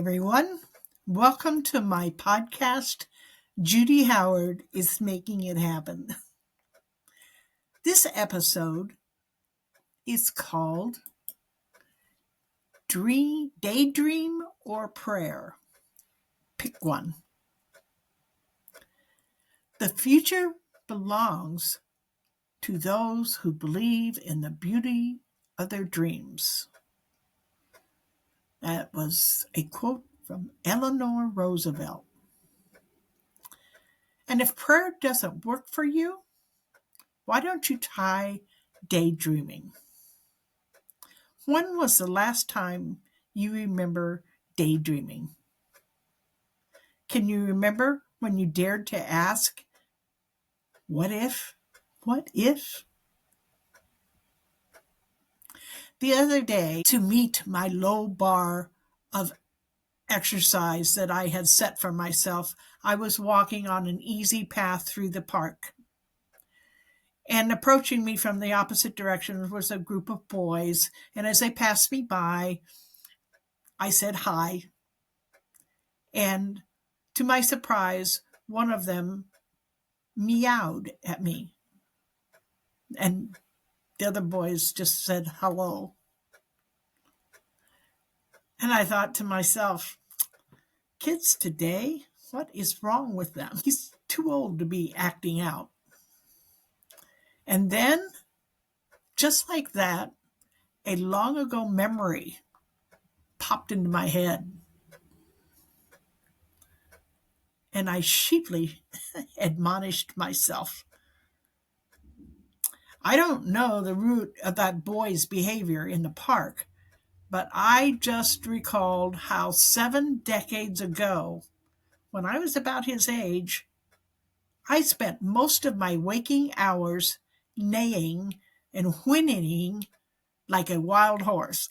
everyone. Welcome to my podcast, Judy Howard is Making It Happen. This episode is called Daydream or Prayer. Pick one. The future belongs to those who believe in the beauty of their dreams. That was a quote from Eleanor Roosevelt. And if prayer doesn't work for you, why don't you try daydreaming? When was the last time you remember daydreaming? Can you remember when you dared to ask, what if? What if? The other day, to meet my low bar of exercise that I had set for myself, I was walking on an easy path through the park. And approaching me from the opposite direction was a group of boys. And as they passed me by, I said hi. And to my surprise, one of them meowed at me. And the other boys just said hello. And I thought to myself, kids today, what is wrong with them? He's too old to be acting out. And then, just like that, a long ago memory popped into my head. And I sheepishly admonished myself. I don't know the root of that boy's behavior in the park, but I just recalled how 7 decades ago, when I was about his age, I spent most of my waking hours neighing and whinnying like a wild horse.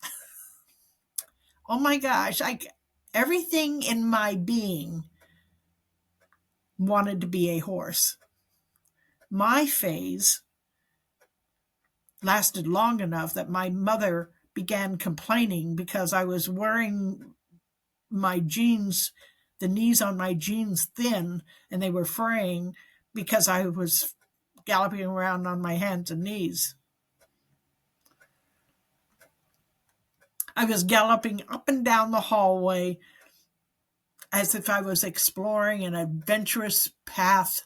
Oh my gosh, everything in my being wanted to be a horse. My phase lasted long enough that my mother began complaining because I was wearing my jeans, the knees on my jeans thin, and they were fraying because I was galloping around on my hands and knees. I was galloping up and down the hallway as if I was exploring an adventurous path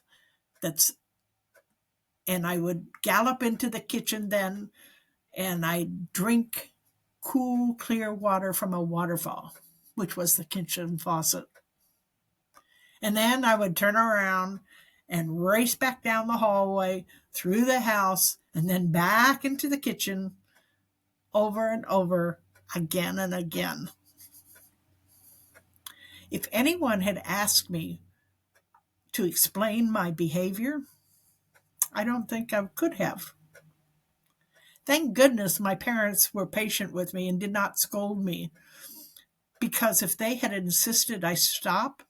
and I would gallop into the kitchen then, and I'd drink cool, clear water from a waterfall, which was the kitchen faucet. And then I would turn around and race back down the hallway, through the house, and then back into the kitchen, over and over, again and again. If anyone had asked me to explain my behavior, I don't think I could have. Thank goodness my parents were patient with me and did not scold me, because if they had insisted I stop,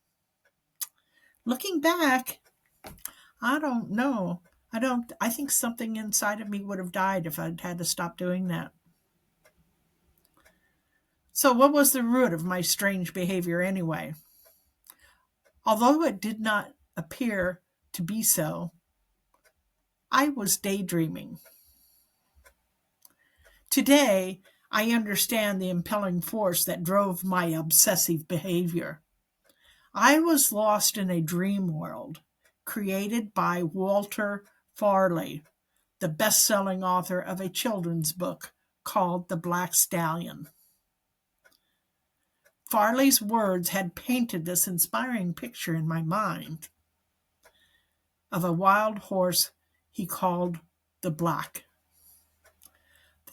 looking back, I don't know. I think something inside of me would have died if I'd had to stop doing that. So what was the root of my strange behavior anyway? Although it did not appear to be so, I was daydreaming. Today, I understand the impelling force that drove my obsessive behavior. I was lost in a dream world created by Walter Farley, the best-selling author of a children's book called The Black Stallion. Farley's words had painted this inspiring picture in my mind of a wild horse he called the Black.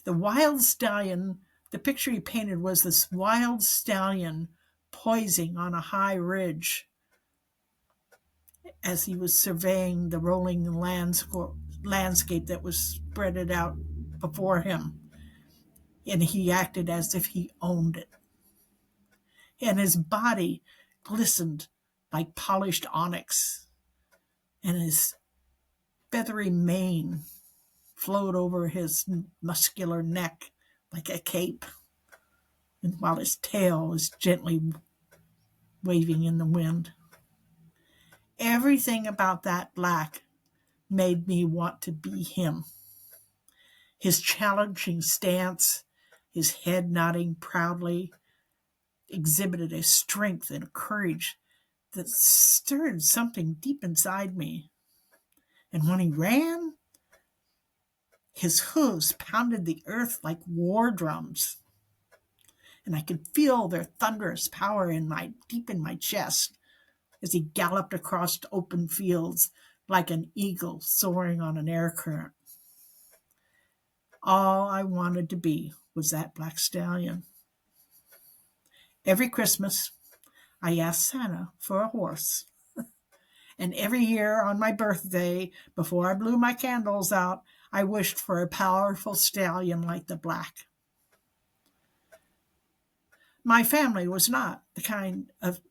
The wild stallion, the picture he painted was this wild stallion poising on a high ridge as he was surveying the rolling landscape that was spread out before him. And he acted as if he owned it. And his body glistened like polished onyx, and his feathery mane flowed over his muscular neck like a cape, and while his tail was gently waving in the wind. Everything about that black made me want to be him. His challenging stance, his head nodding proudly, exhibited a strength and a courage that stirred something deep inside me. And when he ran, his hooves pounded the earth like war drums, and I could feel their thunderous power deep in my chest as he galloped across open fields like an eagle soaring on an air current. All I wanted to be was that black stallion. Every Christmas, I asked Santa for a horse. And every year on my birthday, before I blew my candles out, I wished for a powerful stallion like the black. My family was not the kind of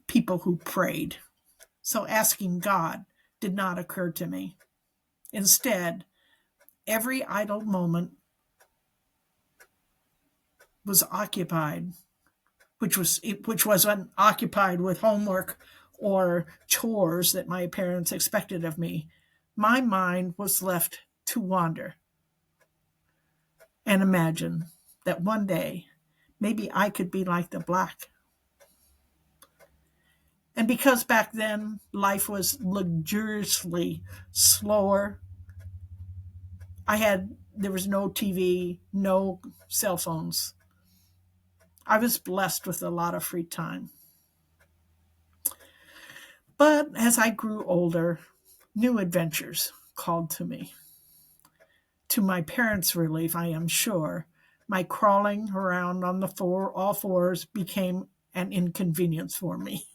people who prayed, so asking God did not occur to me. Instead, every idle moment was occupied, which wasn't occupied with homework or chores that my parents expected of me. My mind was left to wander and imagine that one day maybe I could be like the black. And because back then life was luxuriously slower, there was no TV, no cell phones. I was blessed with a lot of free time. But as I grew older, new adventures called to me. To my parents' relief, I am sure, my crawling around on all fours became an inconvenience for me.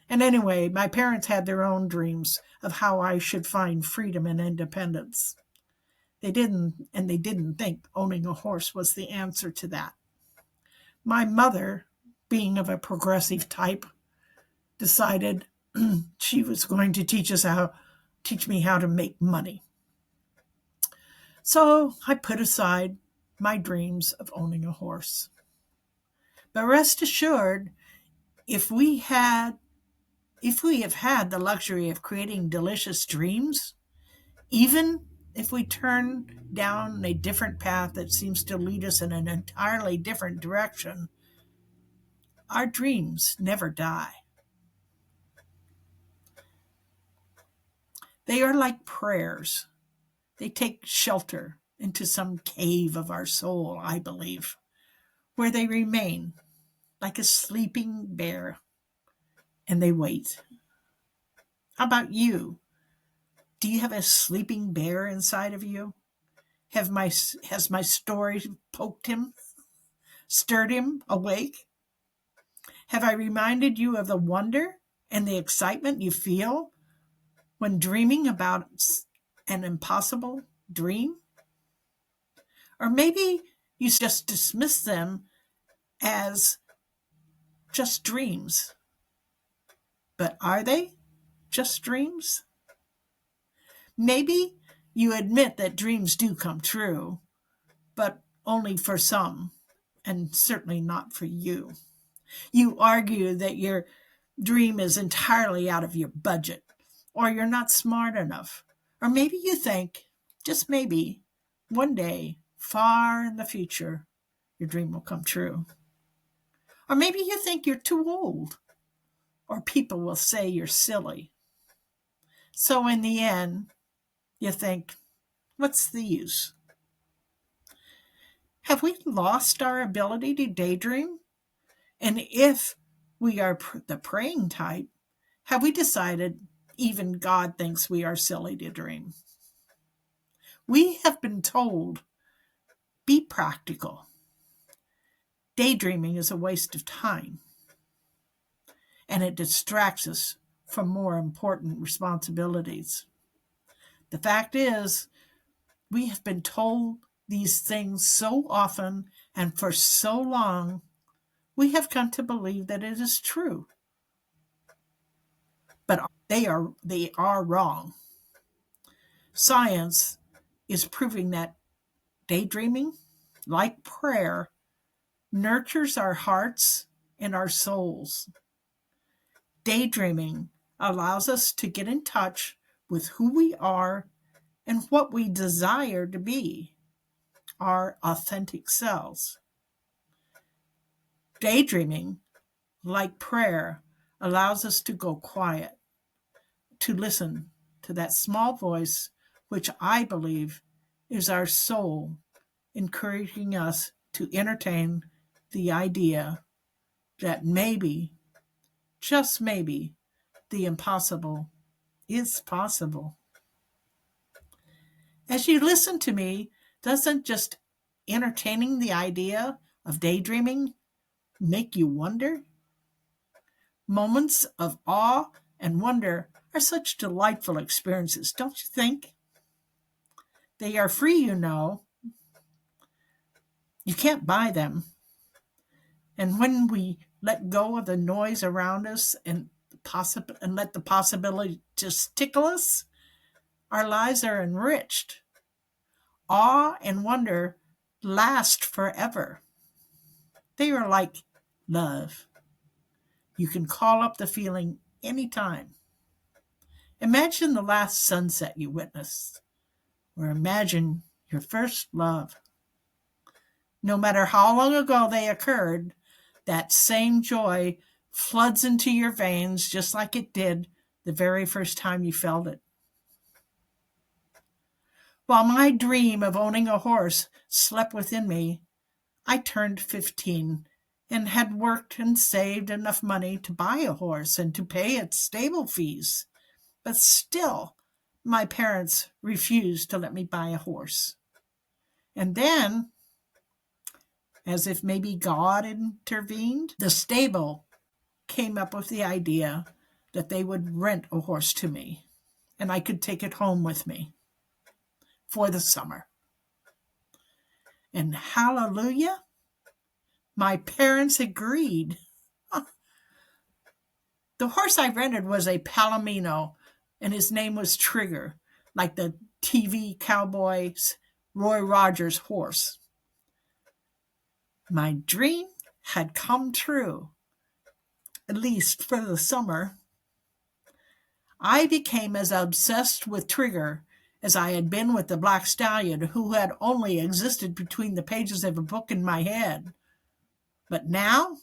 And anyway, my parents had their own dreams of how I should find freedom and independence. They didn't think owning a horse was the answer to that. My mother, being of a progressive type, decided she was going to teach me how to make money. So I put aside my dreams of owning a horse. But rest assured, if we have had the luxury of creating delicious dreams, even if we turn down a different path that seems to lead us in an entirely different direction, our dreams never die. They are like prayers. They take shelter into some cave of our soul, I believe, where they remain like a sleeping bear, and they wait. How about you? Do you have a sleeping bear inside of you? Has my story poked him, stirred him awake? Have I reminded you of the wonder and the excitement you feel when dreaming about an impossible dream? Or maybe you just dismiss them as just dreams. But are they just dreams? Maybe you admit that dreams do come true, but only for some, and certainly not for you. You argue that your dream is entirely out of your budget, or you're not smart enough. Or maybe you think, just maybe, one day, far in the future, your dream will come true. Or maybe you think you're too old, or people will say you're silly. So in the end, you think, what's the use? Have we lost our ability to daydream? And if we are the praying type, have we decided even God thinks we are silly to dream? We have been told, be practical. Daydreaming is a waste of time, and it distracts us from more important responsibilities. The fact is, we have been told these things so often and for so long, we have come to believe that it is true. But they are wrong. Science is proving that daydreaming, like prayer, nurtures our hearts and our souls. Daydreaming allows us to get in touch with who we are and what we desire to be, our authentic selves. Daydreaming, like prayer, allows us to go quiet, to listen to that small voice, which I believe is our soul, encouraging us to entertain the idea that maybe, just maybe, the impossible is possible. As you listen to me, doesn't just entertaining the idea of daydreaming make you wonder? Moments of awe and wonder are such delightful experiences, don't you think? They are free, you know. You can't buy them. And when we let go of the noise around us and let the possibility just tickle us, our lives are enriched. Awe and wonder last forever. They are like love. You can call up the feeling anytime. Imagine the last sunset you witnessed, or imagine your first love. No matter how long ago they occurred, that same joy floods into your veins just like it did the very first time you felt it. While my dream of owning a horse slept within me, I turned 15 and had worked and saved enough money to buy a horse and to pay its stable fees. But still, my parents refused to let me buy a horse. And then, as if maybe God intervened, the stable came up with the idea that they would rent a horse to me and I could take it home with me for the summer. And hallelujah, my parents agreed. The horse I rented was a Palomino, and his name was Trigger, like the TV cowboy's Roy Rogers horse. My dream had come true, at least for the summer. I became as obsessed with Trigger as I had been with the Black Stallion, who had only existed between the pages of a book in my head. But now,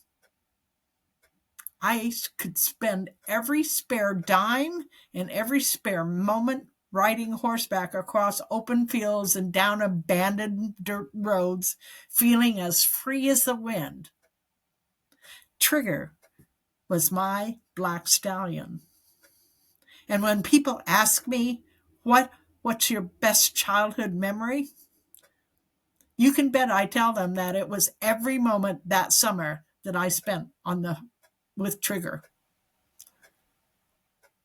I could spend every spare dime and every spare moment riding horseback across open fields and down abandoned dirt roads, feeling as free as the wind. Trigger was my Black Stallion. And when people ask me, what's your best childhood memory? You can bet I tell them that it was every moment that summer that I spent with Trigger.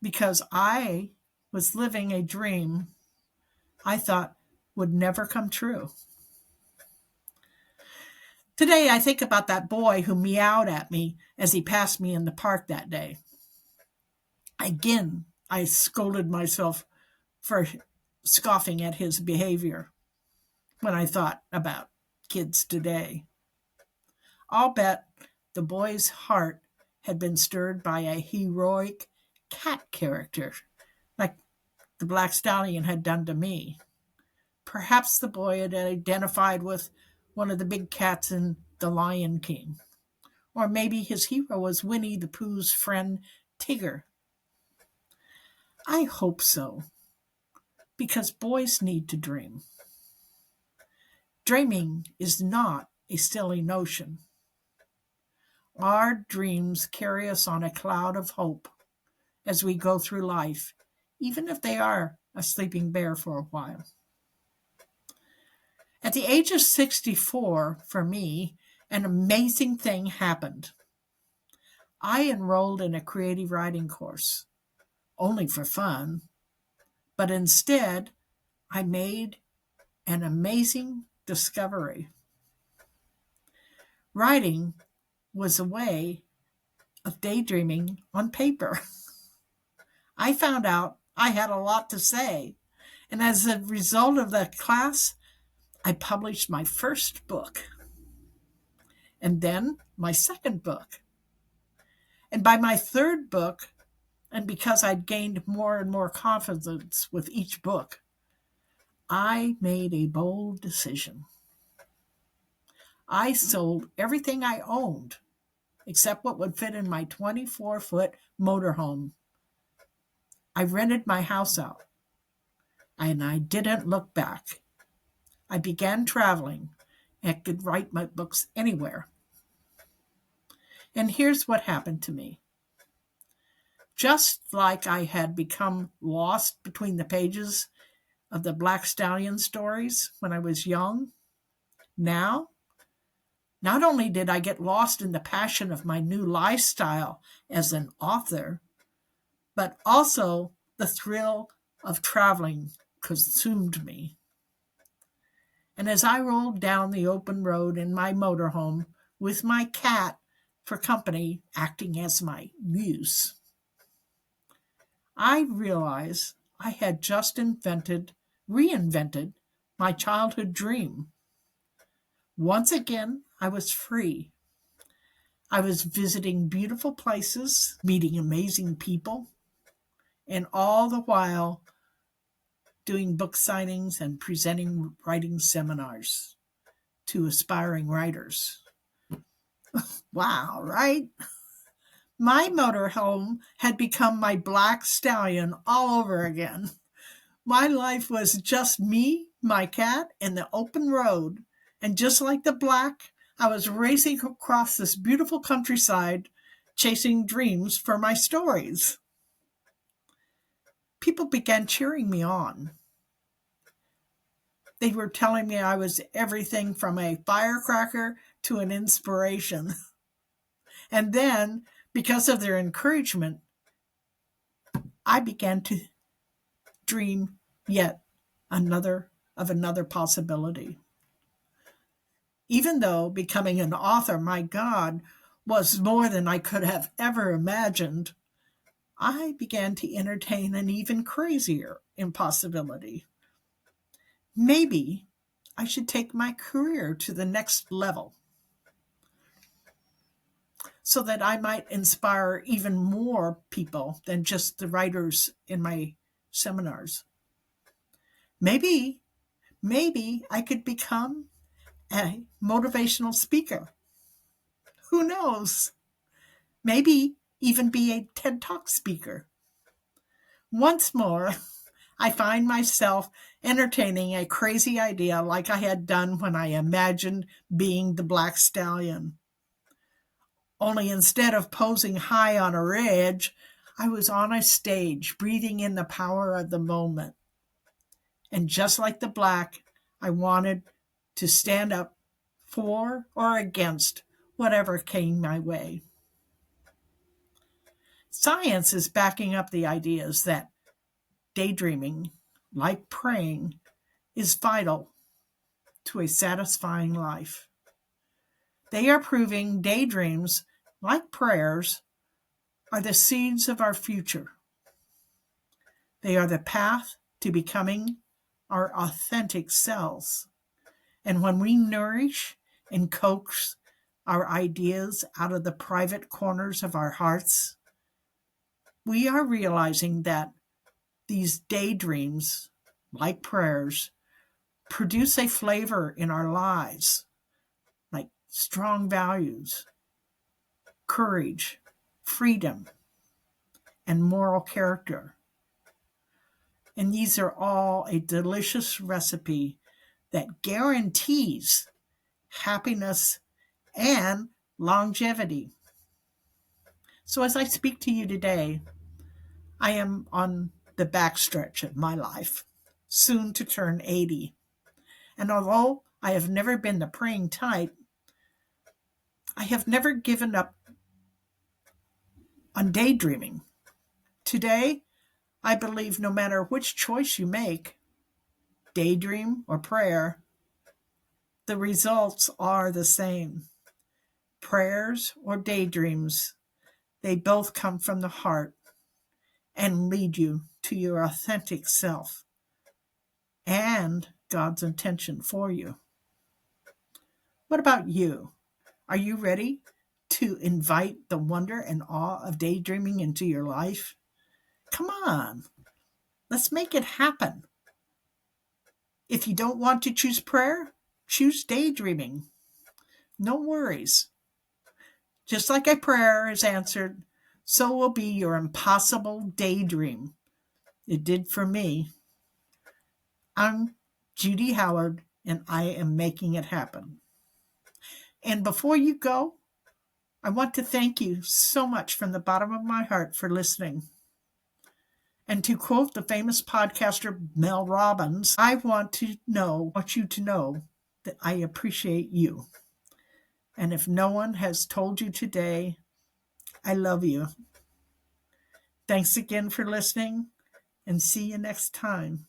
Because I was living a dream I thought would never come true. Today I think about that boy who meowed at me as he passed me in the park that day. Again, I scolded myself for scoffing at his behavior when I thought about kids today. I'll bet the boy's heart had been stirred by a heroic cat character, like the Black Stallion had done to me. Perhaps the boy had identified with one of the big cats in The Lion King. Or maybe his hero was Winnie the Pooh's friend, Tigger. I hope so, because boys need to dream. Dreaming is not a silly notion. Our dreams carry us on a cloud of hope as we go through life, even if they are a sleeping bear for a while. At the age of 64, for me, an amazing thing happened. I enrolled in a creative writing course, only for fun, but instead I made an amazing discovery. Writing was a way of daydreaming on paper. I found out I had a lot to say, and as a result of that class, I published my first book, and then my second book. And by my third book, and because I'd gained more and more confidence with each book, I made a bold decision. I sold everything I owned except what would fit in my 24-foot motorhome. I rented my house out, and I didn't look back. I began traveling and could write my books anywhere. And here's what happened to me. Just like I had become lost between the pages of the Black Stallion stories when I was young, now, not only did I get lost in the passion of my new lifestyle as an author, but also the thrill of traveling consumed me. And as I rolled down the open road in my motorhome with my cat for company acting as my muse, I realized I had just reinvented my childhood dream. Once again, I was free. I was visiting beautiful places, meeting amazing people, and all the while doing book signings and presenting writing seminars to aspiring writers. Wow, right? My motorhome had become my black stallion all over again. My life was just me, my cat, and the open road. And just like the black, I was racing across this beautiful countryside, chasing dreams for my stories. People began cheering me on. They were telling me I was everything from a firecracker to an inspiration. And then, because of their encouragement, I began to dream yet another possibility. Even though becoming an author, my God, was more than I could have ever imagined, I began to entertain an even crazier impossibility. Maybe I should take my career to the next level so that I might inspire even more people than just the writers in my seminars. Maybe I could become a motivational speaker. Who knows? Maybe even be a TED Talk speaker. Once more, I find myself entertaining a crazy idea like I had done when I imagined being the Black Stallion. Only instead of posing high on a ridge, I was on a stage, breathing in the power of the moment. And just like the black, I wanted to stand up for or against whatever came my way. Science is backing up the ideas that daydreaming, like praying, is vital to a satisfying life. They are proving daydreams, like prayers, are the seeds of our future. They are the path to becoming our authentic selves. And when we nourish and coax our ideas out of the private corners of our hearts, we are realizing that these daydreams, like prayers, produce a flavor in our lives, like strong values, courage, freedom, and moral character. And these are all a delicious recipe that guarantees happiness and longevity. So as I speak to you today, I am on the backstretch of my life, soon to turn 80. And although I have never been the praying type, I have never given up on daydreaming. Today, I believe no matter which choice you make, daydream or prayer, the results are the same. Prayers or daydreams, they both come from the heart and lead you to your authentic self and God's intention for you. What about you? Are you ready to invite the wonder and awe of daydreaming into your life? Come on, let's make it happen. If you don't want to choose prayer, choose daydreaming. No worries. Just like a prayer is answered, so will be your impossible daydream. It did for me. I'm Judy Howard, and I am making it happen. And before you go, I want to thank you so much from the bottom of my heart for listening. And to quote the famous podcaster Mel Robbins, I want you to know that I appreciate you. And if no one has told you today, I love you. Thanks again for listening, and see you next time.